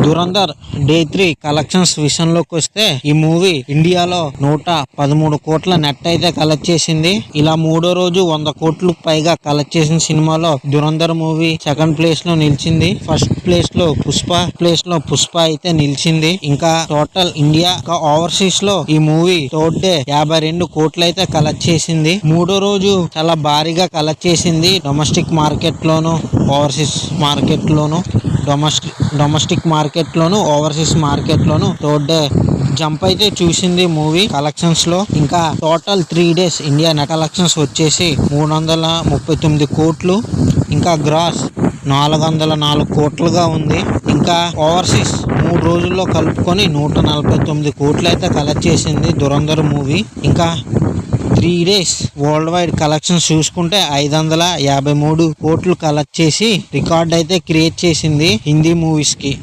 Dhurandhar day 3 collections విషయంలోకి వస్తే ఈ మూవీ ఇండియాలో 113 కోట్ల నెట్ అయితే కలెక్ట్ చేసింది. ఇలా మూడో రోజు 100 కోట్లు పైగా కలెక్ట్ చేసిన సినిమాలో దురంధర్ మూవీ సెకండ్ ప్లేస్ లో నిలిచింది. ఫస్ట్ ప్లేస్ లో పుష్ప అయితే నిలిచింది. ఇంకా టోటల్ ఇండియా ఓవర్సీస్ లో ఈ మూవీ థర్డ్ డే 52 కోట్లు అయితే కలెక్ట్ చేసింది. మూడో రోజు చాలా భారీగా కలెక్ట్ చేసింది. డొమెస్టిక్ మార్కెట్ లోను ఓవర్సీస్ మార్కెట్ లోను డొమెస్టిక్ మార్కెట్ లోను ఓవర్సీస్ మార్కెట్ లోను థర్డ్ డే జంప్ అయితే చూసింది మూవీ కలెక్షన్స్ లో. ఇంకా total 3 days India net collections వచ్చేసి 339 కోట్లు. ఇంకా గ్రాస్ 404 కోట్లుగా ఉంది. ఇంకా ఓవర్సీస్ 3 రోజుల్లో కలుపుకొని 149 కోట్లు అయితే కలెక్ట్ చేసింది దురంధర్ మూవీ. ఇంకా 3 డేస్ వరల్డ్ వైడ్ కలెక్షన్స్ చూసుకుంటే 553 కోట్లు కలెక్ట్ చేసి రికార్డ్ అయితే క్రియేట్ చేసింది హిందీ మూవీస్ కి.